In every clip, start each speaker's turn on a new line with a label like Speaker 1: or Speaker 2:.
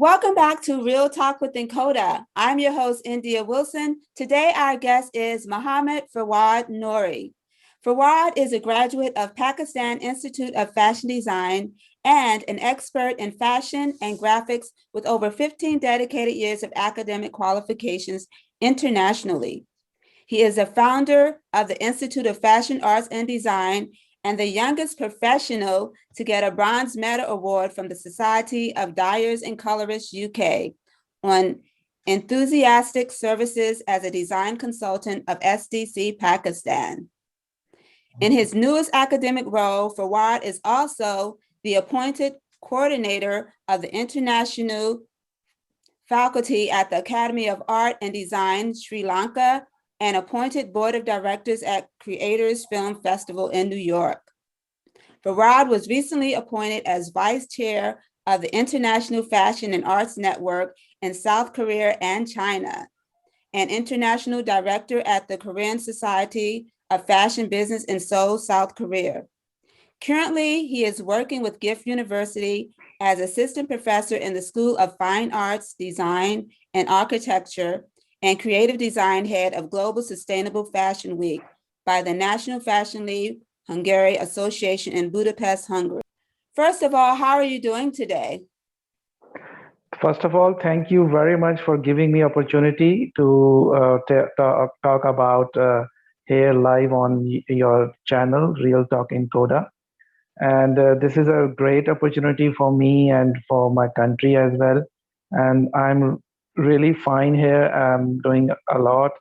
Speaker 1: Welcome back to Real Talk with INCODA. I'm your host, India Wilson. Today, our guest is Mohammed Fawad Noori. Fawad is a graduate of Pakistan Institute of Fashion Design and an expert in fashion and graphics with over 15 dedicated years of academic qualifications internationally. He is a founder of the Institute of Fashion Arts and Design and the youngest professional to get a bronze medal award from the Society of Dyers and Colorists UK on enthusiastic services as a design consultant of SDC Pakistan. In his newest academic role, Fawad is also the appointed coordinator of the international faculty at the Academy of Art and Design, Sri Lanka, and appointed board of directors at Creators Film Festival in New York. Fawad was recently appointed as vice chair of the International Fashion and Arts Network in South Korea and China, and international director at the Korean Society of Fashion Business in Seoul, South Korea. Currently, he is working with Gift University as assistant professor in the School of Fine Arts, Design, and Architecture, and creative design head of Global Sustainable Fashion Week by the National Fashion League Hungary Association in Budapest, Hungary. First of all, how are you doing today?
Speaker 2: First of all, thank you very much for giving me opportunity to talk about here live on your channel, Real Talk INCODA. And this is a great opportunity for me and for my country as well. And I'm really fine here. I'm doing a lot.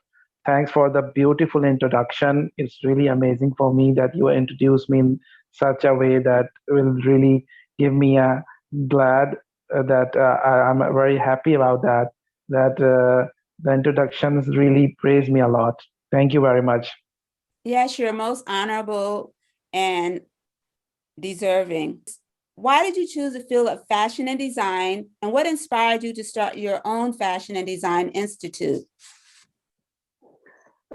Speaker 2: Thanks for the beautiful introduction. It's really amazing for me that you introduced me in such a way that will really give me a glad that I'm very happy about that. That the introductions really praise me a lot. Thank you very much.
Speaker 1: Yes, you're most honorable and deserving. Why did you choose the field of fashion and design, and what inspired you to start your own fashion and design institute?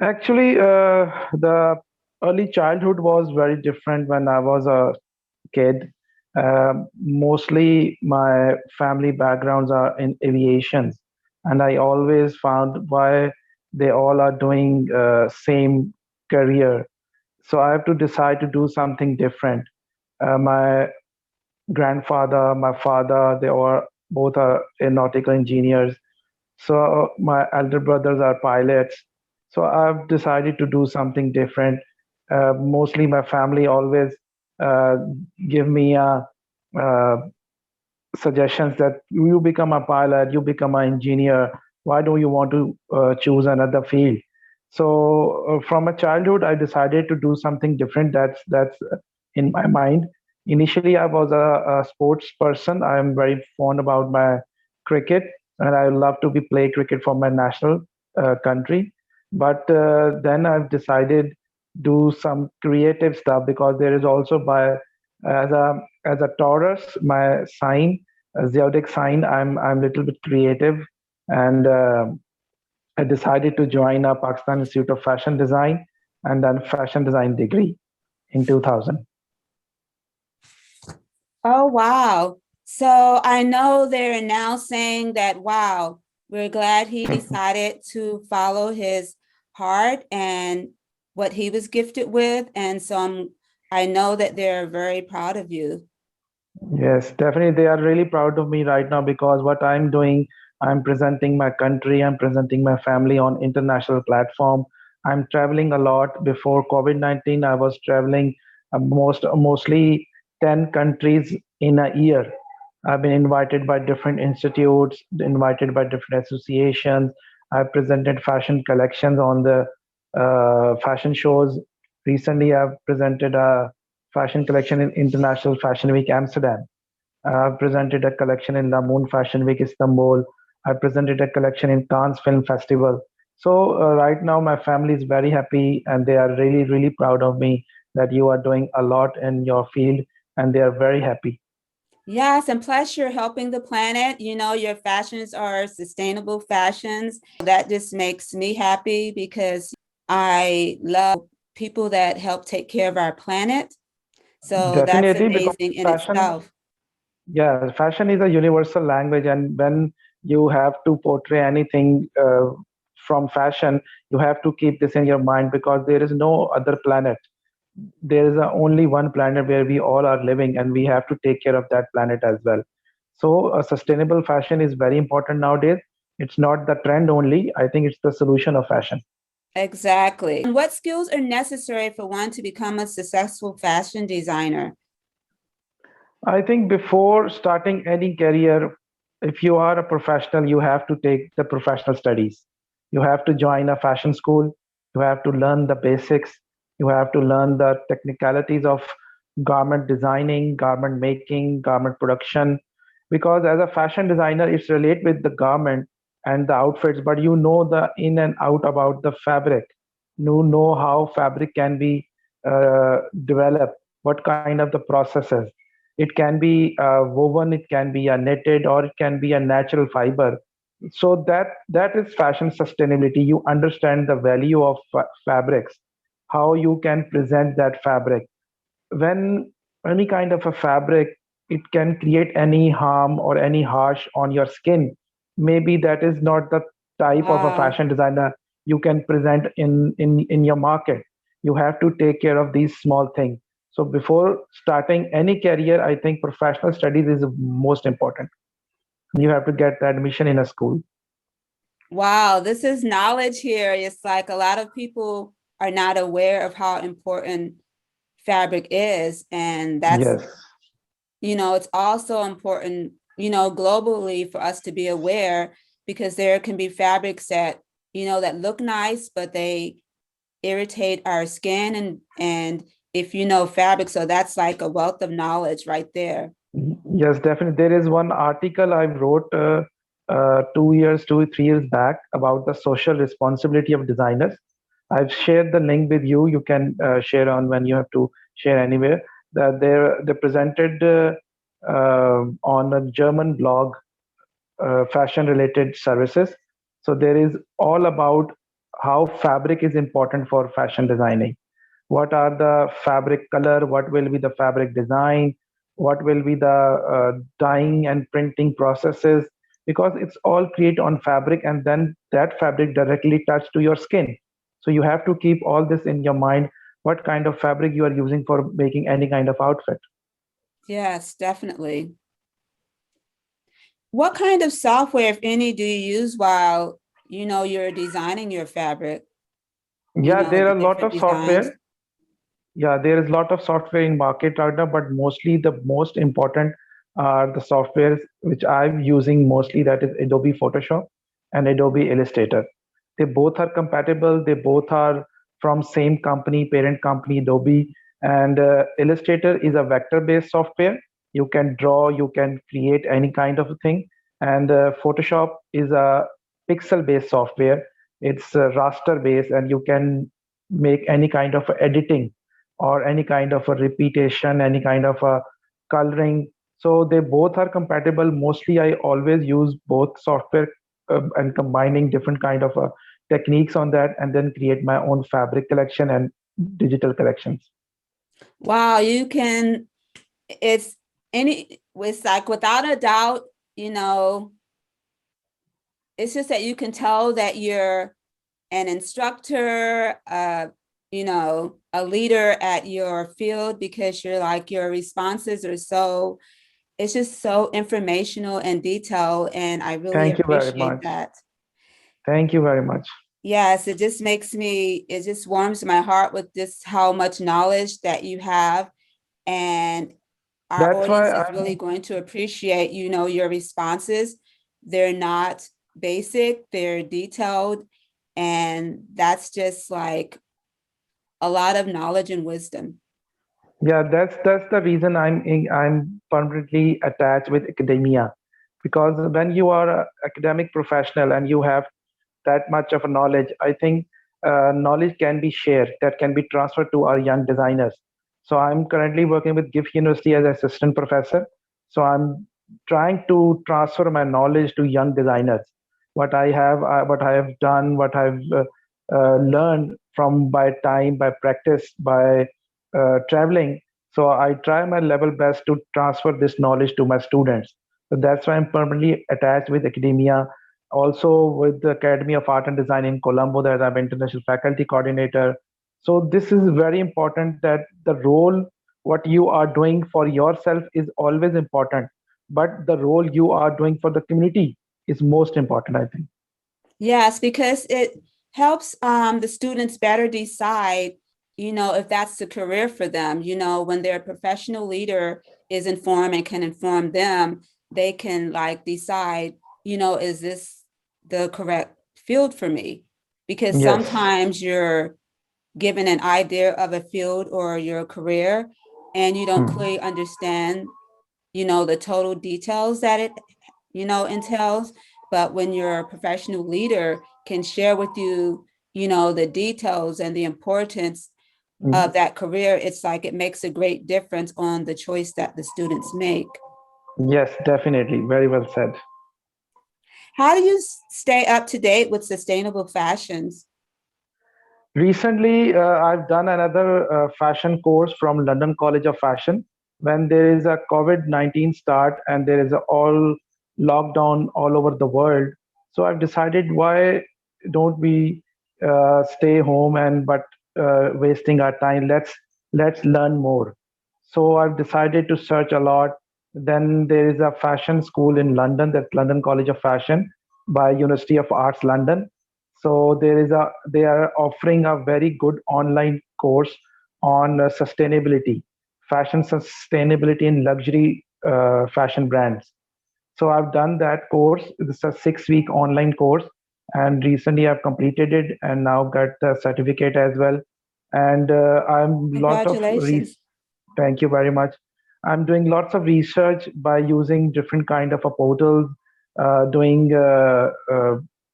Speaker 2: Actually, the early childhood was very different when I was a kid. Mostly my family backgrounds are in aviation, and I always found why they all are doing same career. So I have to decide to do something different. My grandfather, my father, they are both are aeronautical engineers. So my elder brothers are pilots. So I've decided to do something different. Mostly my family always uh, give me uh, suggestions that you become a pilot, you become an engineer. Why don't you want to choose another field? So from a childhood, I decided to do something different. That's in my mind. Initially, I was a sports person. I am very fond about my cricket, and I love to be play cricket for my national country. But then I've decided do some creative stuff because there is also by as a Taurus, my sign, a zodiac sign. I'm a little bit creative, and I decided to join a Pakistan Institute of Fashion Design and then fashion design degree in 2000.
Speaker 1: Oh, wow. So I know they're now saying that, wow, we're glad he decided to follow his heart and what he was gifted with. And so I know that they're very proud of you.
Speaker 2: Yes, definitely. They are really proud of me right now because what I'm doing, I'm presenting my country, I'm presenting my family on international platform. I'm traveling a lot. Before COVID-19, I was traveling mostly 10 countries in a year. I've been invited by different institutes, invited by different associations. I've presented fashion collections on the fashion shows. Recently, I've presented a fashion collection in International Fashion Week Amsterdam. I've presented a collection in La Moon Fashion Week Istanbul. I presented a collection in Cannes Film Festival. So right now my family is very happy and they are really really proud of me that you are doing a lot in your field and they are very happy.
Speaker 1: Yes, and plus you're helping the planet. You know, your fashions are sustainable fashions. That just makes me happy because I love people that help take care of our planet. So that's
Speaker 2: Definitely because
Speaker 1: amazing in
Speaker 2: fashion
Speaker 1: itself.
Speaker 2: Yeah, fashion is a universal language, and when you have to portray anything from fashion, you have to keep this in your mind because there is no other planet. There is only one planet where we all are living, and we have to take care of that planet as well. So, sustainable fashion is very important nowadays. It's not the trend only. I think it's the solution of fashion.
Speaker 1: Exactly. And what skills are necessary for one to become a successful fashion designer?
Speaker 2: I think before starting any career, if you are a professional, you have to take the professional studies. You have to join a fashion school. You have to learn the basics. You have to learn the technicalities of garment designing, garment making, garment production. Because as a fashion designer, it's relate with the garment and the outfits, but you know the in and out about the fabric. You know how fabric can be developed, what kind of the processes. It can be woven, it can be a knitted, or it can be a natural fiber. So that is fashion sustainability. You understand the value of fabrics, how you can present that fabric. When any kind of a fabric, it can create any harm or any harsh on your skin, maybe that is not the type of a
Speaker 1: Wow.
Speaker 2: fashion designer you can present in your market. You have to take care of these small things. So before starting any career, I think professional studies is most important. You have to get the admission in a school.
Speaker 1: Wow, this is knowledge here. It's like a lot of people are not aware of how important fabric is. And that's,
Speaker 2: Yes.
Speaker 1: it's also important, globally for us to be aware because there can be fabrics that, that look nice, but they irritate our skin and if you know fabric, so that's like a wealth of knowledge right there.
Speaker 2: Yes, definitely. There is one article I wrote 2 years, 3 years back about the social responsibility of designers. I've shared the link with you. You can share on when you have to share anywhere. That they presented on a German blog, fashion related services. So there is all about how fabric is important for fashion designing. What are the fabric color, what will be the fabric design, what will be the dyeing and printing processes, because it's all created on fabric and then that fabric directly touch to your skin. So you have to keep all this in your mind, what kind of fabric you are using for making any kind of outfit.
Speaker 1: Yes, definitely. What kind of software, if any, do you use while you're designing your fabric,
Speaker 2: Yeah, there
Speaker 1: the
Speaker 2: are a lot
Speaker 1: different
Speaker 2: of
Speaker 1: designs?
Speaker 2: software. Yeah, there is a lot of software in market right now, but mostly the most important are the softwares which I'm using mostly, that is Adobe Photoshop and Adobe Illustrator. They both are compatible. They both are from same company, parent company, Adobe. And Illustrator is a vector-based software. You can draw, you can create any kind of a thing. And Photoshop is a pixel-based software. It's raster-based, and you can make any kind of editing or any kind of a repetition, any kind of a coloring. So they both are compatible. Mostly, I always use both software and combining different kind of techniques on that, and then create my own fabric collection and digital collections.
Speaker 1: Wow, it's it's like without a doubt, you know, it's just that you can tell that you're an instructor, a leader at your field because your responses are so, it's just so informational and detailed. And I really
Speaker 2: Thank you very
Speaker 1: appreciate
Speaker 2: much.
Speaker 1: that.
Speaker 2: Thank you very much.
Speaker 1: Yes, it just warms my heart with just how much knowledge that you have. And our
Speaker 2: That's why
Speaker 1: audience is really
Speaker 2: I'm.
Speaker 1: going to appreciate, your responses. They're not basic, they're detailed. And that's just like a lot of knowledge and wisdom.
Speaker 2: Yeah, that's the reason I'm permanently attached with academia, because when you are an academic professional and you have that much of a knowledge, I think knowledge can be shared, that can be transferred to our young designers. So I'm currently working with GIF University as assistant professor. So I'm trying to transfer my knowledge to young designers. What I have done, what I've learned from by time, by practice, by traveling. So I try my level best to transfer this knowledge to my students. So that's why I'm permanently attached with academia, also with the Academy of Art and Design in Colombo, that I'm international faculty coordinator. So this is very important, that the role what you are doing for yourself is always important, but the role you are doing for the community is most important, I think.
Speaker 1: Yes, because it helps the students better decide, if that's the career for them. When their professional leader is informed and can inform them, they can like decide, is this the correct field for me? Because
Speaker 2: Yes.
Speaker 1: sometimes you're given an idea of a field or your career and you don't
Speaker 2: Hmm.
Speaker 1: clearly understand, the total details that it entails. But when your professional leader can share with you, the details and the importance
Speaker 2: Hmm.
Speaker 1: of that career, it's like it makes a great difference on the choice that the students make.
Speaker 2: Yes, definitely. Very well said.
Speaker 1: How do you stay up to date with sustainable fashions?
Speaker 2: Recently, I've done another fashion course from London College of Fashion. When there is a COVID-19 start and there is a all lockdown all over the world, so I've decided, why don't we stay home and but wasting our time? Let's learn more. So I've decided to search a lot. Then there is a fashion school in London, that's London College of Fashion by University of Arts London. So they are offering a very good online course on sustainability, fashion sustainability in luxury fashion brands. So I've done that course. It's a 6 week online course, and recently I've completed it and now got the certificate as well. And I'm lot of
Speaker 1: Congratulations.
Speaker 2: Thank you very much. I'm doing lots of research by using different kind of a portals, doing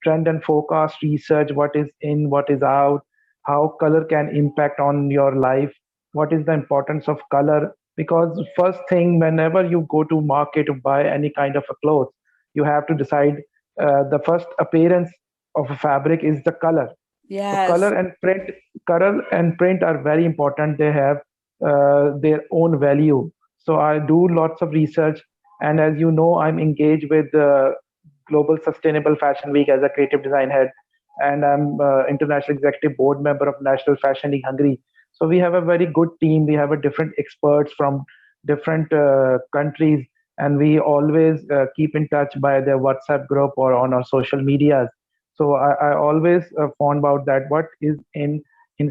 Speaker 2: trend and forecast research, what is in, what is out, how color can impact on your life, what is the importance of color. Because first thing, whenever you go to market to buy any kind of a clothes, you have to decide the first appearance of a fabric is the color. So
Speaker 1: Yes.
Speaker 2: color and print are very important. They have their own value. So I do lots of research, and as you know, I'm engaged with the Global Sustainable Fashion Week as a creative design head, and I'm international executive board member of National Fashion League Hungary. So we have a very good team. We have a different experts from different countries, and we always keep in touch by their WhatsApp group or on our social medias. So I always found out that what is in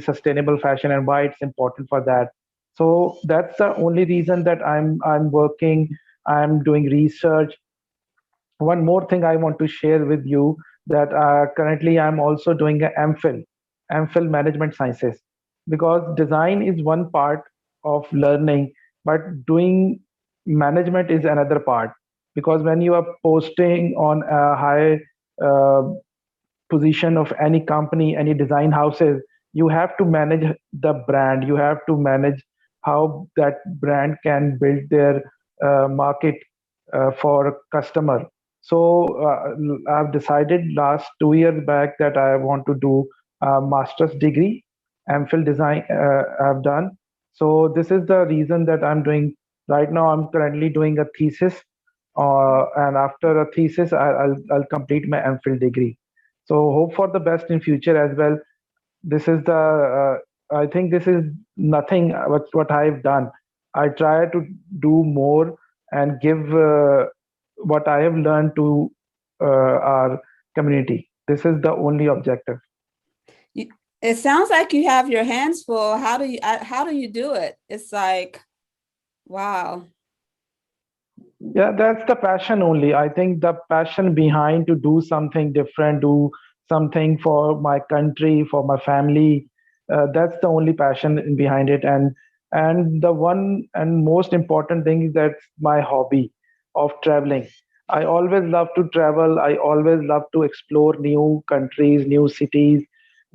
Speaker 2: sustainable fashion and why it's important for that. So that's the only reason that I'm working. I'm doing research. One more thing I want to share with you, that currently I'm also doing a MPhil Management Sciences, because design is one part of learning, but doing management is another part. Because when you are posting on a high uh, position of any company, any design houses, you have to manage the brand. You have to manage how that brand can build their market for customer. So I've decided last 2 years back that I want to do a master's degree, MPhil design. I've done. So this is the reason that I'm doing right now. I'm currently doing a thesis, and after a thesis, I'll complete my MPhil degree. So hope for the best in future as well. This is the I think this is nothing what I've done. I try to do more and give what I have learned to our community. This is the only objective.
Speaker 1: You, it sounds like you have your hands full. How do you do it? It's like, wow.
Speaker 2: Yeah, that's the passion only. I think the passion behind to do something different, do something for my country, for my family. That's the only passion behind it. And the one and most important thing is that my hobby of traveling. I always love to travel. I always love to explore new countries, new cities,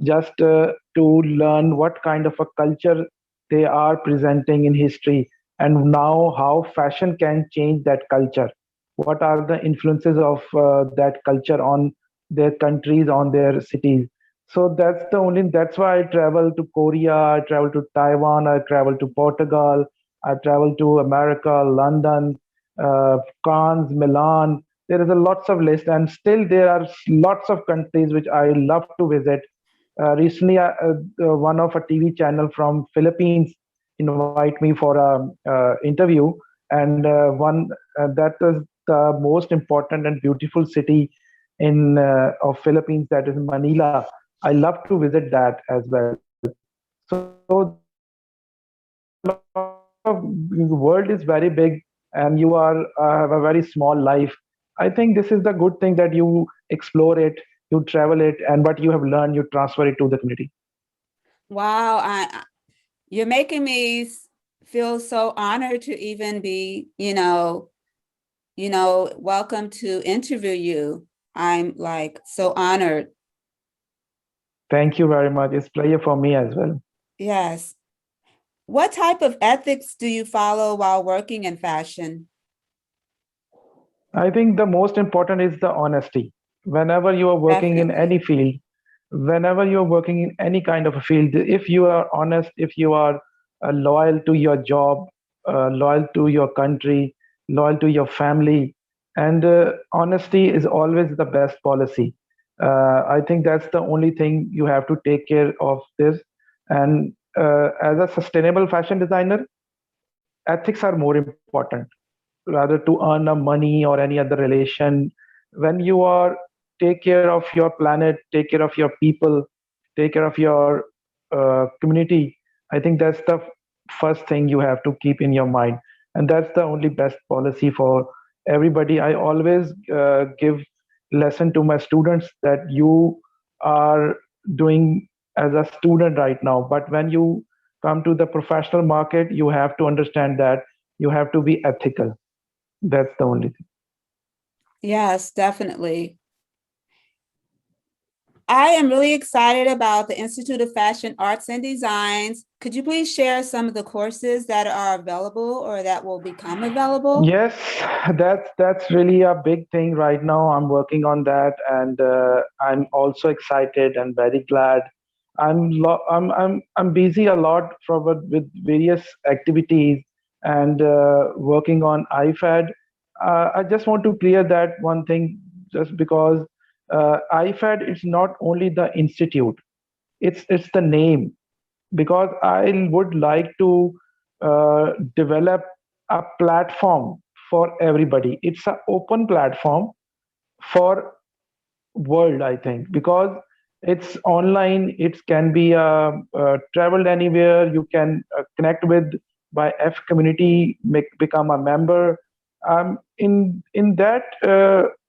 Speaker 2: just to learn what kind of a culture they are presenting in history, and now how fashion can change that culture. What are the influences of that culture on their countries, on their cities? So that's why I travel to Korea, I travel to Taiwan, I travel to Portugal, I've traveled to America, London, Cannes, Milan. There is a lots of list, and still there are lots of countries which I love to visit. Recently, one of a TV channel from Philippines invite me for a interview, and one that is the most important and beautiful city in of Philippines, that is Manila. I love to visit that as well. So there are lots of the world is very big, and you are have a very small life. I think this is the good thing that you explore it, you travel it, and what you have learned, you transfer it to the community.
Speaker 1: Wow, you're making me feel so honored to even be, welcome to interview you. I'm like so honored.
Speaker 2: Thank you very much. It's pleasure for me as well.
Speaker 1: Yes. What type of ethics do you follow while working in fashion?
Speaker 2: I think the most important is the honesty. Whenever you are working in
Speaker 1: Definitely.
Speaker 2: any field, whenever you are working in any kind of a field, if you are honest, if you are loyal to your job, loyal to your country, loyal to your family, and honesty is always the best policy. I think that's the only thing you have to take care of this. And as a sustainable fashion designer, ethics are more important rather to earn a money or any other relation. When you are take care of your planet, take care of your people, take care of your community, I think that's the first thing you have to keep in your mind, and that's the only best policy for everybody. I always give lesson to my students that you are doing as a student right now, but when you come to the professional market, you have to understand that you have to be ethical. That's the only thing.
Speaker 1: Yes, definitely. I am really excited about the Institute of Fashion Arts and Designs. Could you please share some of the courses that are available or that will become available?
Speaker 2: Yes, that's really a big thing right now. I'm working on that, and I'm also excited and very glad. I'm busy a lot from with various activities and working on IFAD. I just want to clear that one thing, just because IFAD is not only the institute; it's the name, because I would like to develop a platform for everybody. It's an open platform for world, I think, because it's online. It can be traveled anywhere. You can connect with by F community, become a member. In that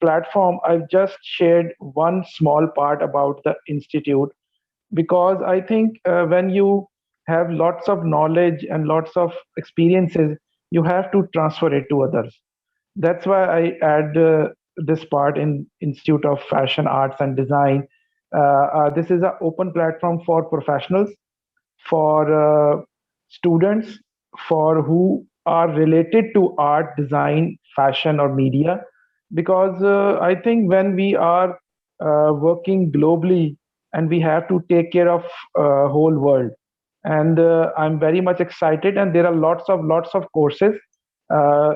Speaker 2: platform, I've just shared one small part about the institute, because I think when you have lots of knowledge and lots of experiences, you have to transfer it to others. That's why I add this part in Institute of Fashion Arts and Design. This is an open platform for professionals, for students, for who are related to art, design, fashion, or media. Because I think when we are working globally, and we have to take care of whole world, and I'm very much excited. And there are lots of courses. Uh,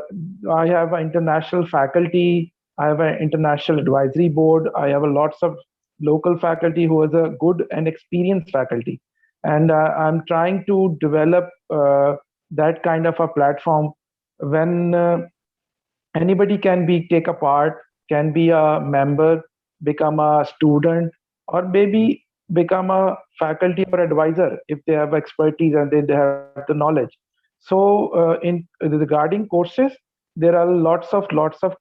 Speaker 2: I have an international faculty. I have an international advisory board. I have a lots of local faculty who is a good and experienced faculty, and I'm trying to develop that kind of a platform when anybody can be take a part, can be a member, become a student, or maybe become a faculty or advisor if they have expertise and they have the knowledge. So in regarding courses, there are lots of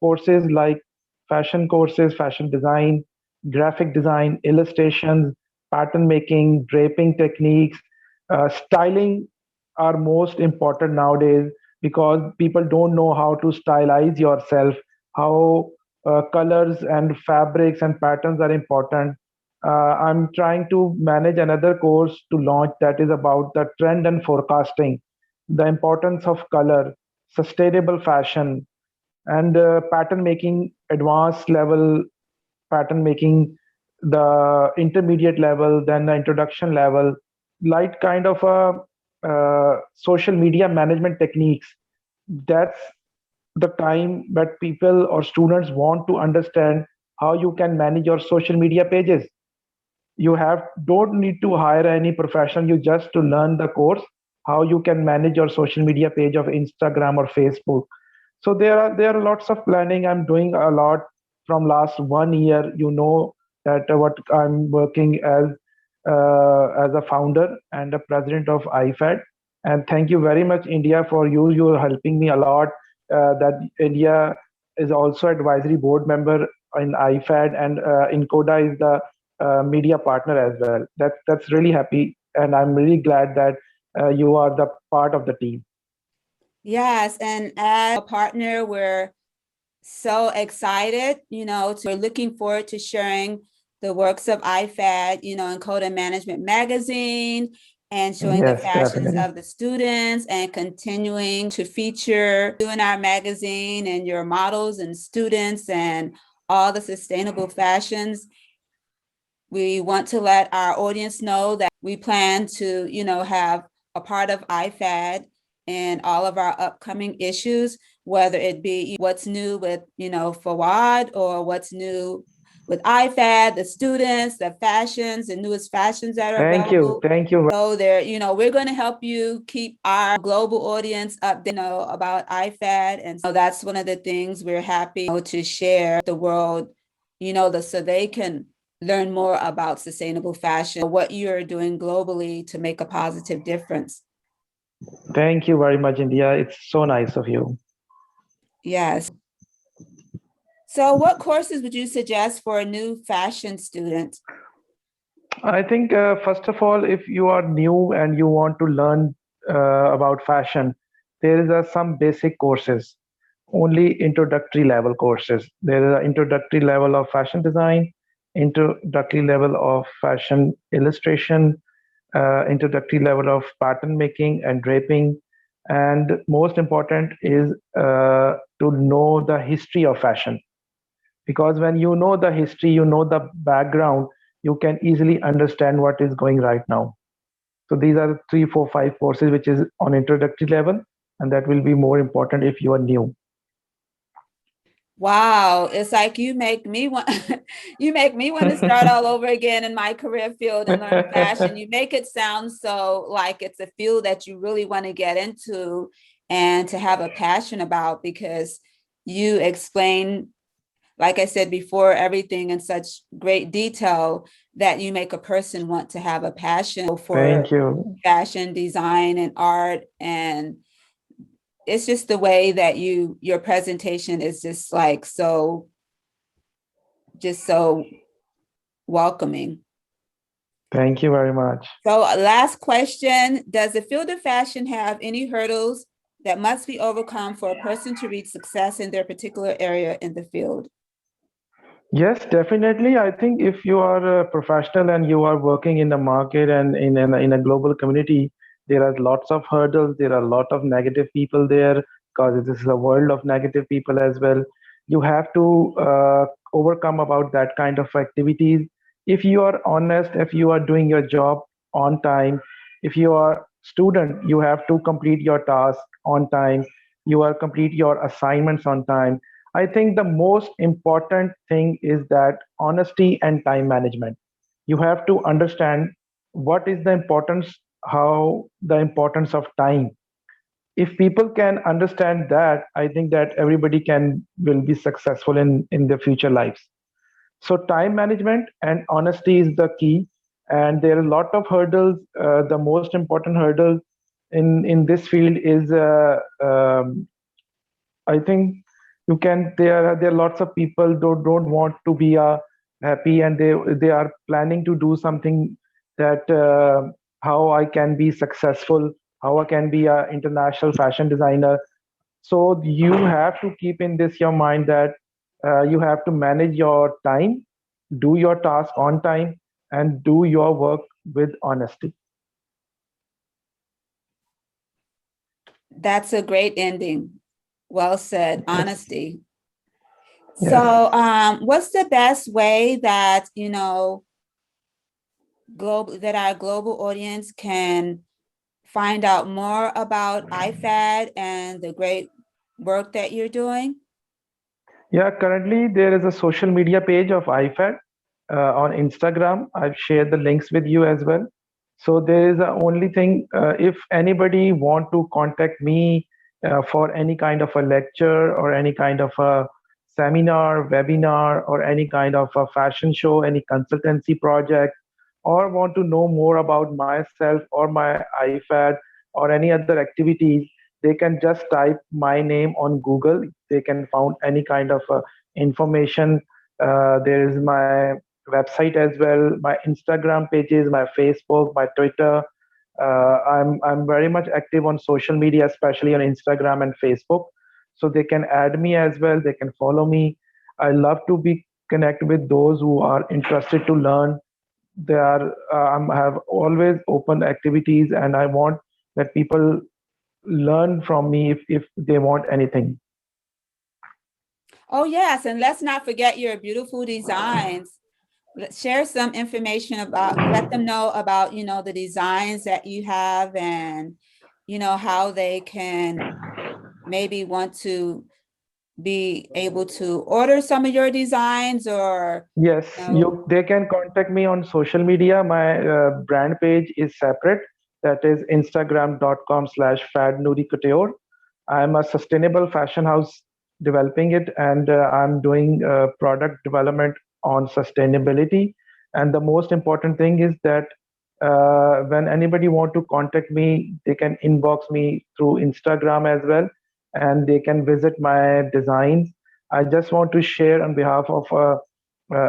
Speaker 2: courses like fashion courses, fashion design, graphic design, illustrations, pattern making, draping techniques, styling are most important nowadays, because people don't know how to stylize yourself, how colors and fabrics and patterns are important. I'm trying to manage another course to launch that is about the trend and forecasting, the importance of color, sustainable fashion, and pattern making, advanced level pattern making, the intermediate level, then the introduction level, light kind of a. social media management techniques. That's the time that people or students want to understand how you can manage your social media pages. You have don't need to hire any professional, you just to learn the course how you can manage your social media page of Instagram or Facebook. So there are lots of planning. I'm doing a lot from last 1 year. You know that what I'm working as a founder and a president of IFAD. And thank you very much, India, for you. You're helping me a lot. That India is also advisory board member in IFAD, and INCODA is the media partner as well. That's really happy, and I'm really glad that you are the part of the team.
Speaker 1: Yes, and as a partner, we're so excited, we're looking forward to sharing the works of IFAD, in Coda Management Magazine, and showing the
Speaker 2: Yes,
Speaker 1: fashions
Speaker 2: definitely.
Speaker 1: of the students and continuing to feature you in our magazine and your models and students and all the sustainable fashions. We want to let our audience know that we plan to, have a part of IFAD in all of our upcoming issues, whether it be what's new with, Fawad, or what's new with IFAD, the students, the fashions, the newest fashions that are
Speaker 2: Thank you.
Speaker 1: available.
Speaker 2: Thank you.
Speaker 1: So there, we're going to help you keep our global audience up, about IFAD. And so that's one of the things we're happy to share with the world, so they can learn more about sustainable fashion, what you're doing globally to make a positive difference.
Speaker 2: Thank you very much, India. It's so nice of you.
Speaker 1: Yes. So what courses would you suggest for a new fashion student?
Speaker 2: I think, first of all, if you are new and you want to learn about fashion, there is some basic courses, only introductory level courses. There is an introductory level of fashion design, introductory level of fashion illustration, introductory level of pattern making and draping. And most important is to know the history of fashion, because when you know the history, you know the background, you can easily understand what is going right now. So these are the 3 4 5 courses which is on introductory level, and that will be more important if you are new.
Speaker 1: Wow, it's like you make me want you make me want to start all over again in my career field and learn fashion. You make it sound so like it's a field that you really want to get into and to have a passion about, because you explain, like I said before, everything in such great detail that you make a person want to have a passion for
Speaker 2: Thank you.
Speaker 1: fashion design and art. And it's just the way that your presentation is just like so welcoming.
Speaker 2: Thank you very much.
Speaker 1: So last question, does the field of fashion have any hurdles that must be overcome for a person to reach success in their particular area in the field?
Speaker 2: Yes, definitely. I think if you are a professional and you are working in the market and in a global community, there are lots of hurdles. There are a lot of negative people there, because this is a world of negative people as well. You have to overcome about that kind of activities. If you are honest, if you are doing your job on time, if you are student, you have to complete your task on time. You are complete your assignments on time. I think the most important thing is that honesty and time management. You have to understand what is the importance, how the importance of time. If people can understand that, I think that everybody can will be successful in their future lives. So time management and honesty is the key, and there are a lot of hurdles. The most important hurdle in this field is I think you can. There are lots of people don't want to be happy, and they are planning to do something that how I can be successful, how I can be a international fashion designer. So you have to keep in this your mind that you have to manage your time, do your task on time, and do your work with honesty.
Speaker 1: That's a great ending. Well said,
Speaker 2: Yes.
Speaker 1: honesty.
Speaker 2: Yes.
Speaker 1: So, what's the best way that, global that our global audience can find out more about IFAD and the great work that you're doing?
Speaker 2: Yeah, currently there is a social media page of IFAD on Instagram. I've shared the links with you as well. So there is a only thing, if anybody want to contact me for any kind of a lecture or any kind of a seminar, webinar, or any kind of a fashion show, any consultancy project, or want to know more about myself or my IFAD or any other activities, they can just type my name on Google. They can found any kind of information. There is my website as well, my Instagram pages, my Facebook, my Twitter. I'm very much active on social media, especially on Instagram and Facebook. So they can add me as well. They can follow me. I love to be connect with those who are interested to learn. They are have always open activities, and I want that people learn from me if they want anything.
Speaker 1: Oh, yes, and let's not forget your beautiful designs. Let's share some information about, let them know about, the designs that you have and, how they can maybe want to be able to order some of your designs or,
Speaker 2: Yes,
Speaker 1: you know,
Speaker 2: they can contact me on social media. My brand page is separate. That is instagram.com/fadnooricouture. I'm a sustainable fashion house developing it, and I'm doing product development on sustainability. And the most important thing is that when anybody want to contact me, they can inbox me through Instagram as well, and they can visit my designs. I just want to share on behalf of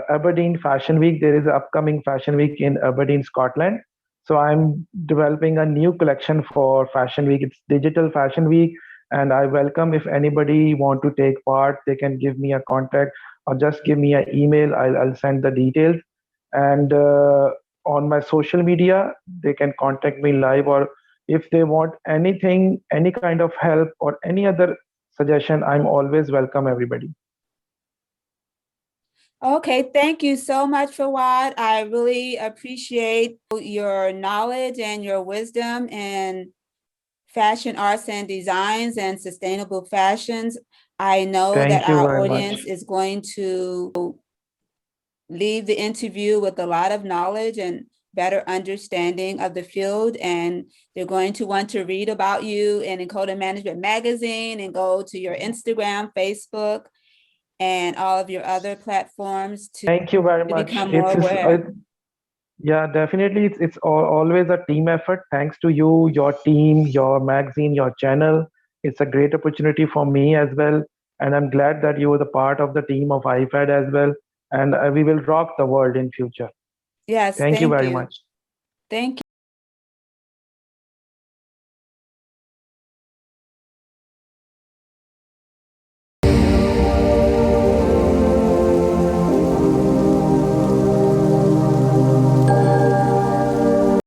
Speaker 2: Aberdeen Fashion Week. There is an upcoming Fashion Week in Aberdeen, Scotland. So I'm developing a new collection for Fashion Week. It's Digital Fashion Week, and I welcome if anybody want to take part. They can give me a contact or just give me an email. I'll send the details. And on my social media, they can contact me live, or if they want anything, any kind of help or any other suggestion, I'm always welcome everybody.
Speaker 1: Okay, thank you so much, Fawad. I really appreciate your knowledge and your wisdom in fashion arts and designs and sustainable fashions. I know that
Speaker 2: Thank you
Speaker 1: our
Speaker 2: very
Speaker 1: audience
Speaker 2: much.
Speaker 1: is going to leave the interview with a lot of knowledge and better understanding of the field. And they're going to want to read about you in INCODA Management Magazine and go to your Instagram, Facebook, and all of your other platforms to
Speaker 2: Thank you very much.
Speaker 1: become more aware.
Speaker 2: Yeah, definitely. Always a team effort. Thanks to you, your team, your magazine, your channel. It's a great opportunity for me as well. And I'm glad that you were the part of the team of IFAD as well. And we will rock the world in future.
Speaker 1: Yes,
Speaker 2: Thank you
Speaker 1: thank
Speaker 2: very
Speaker 1: you.
Speaker 2: much.
Speaker 1: Thank you.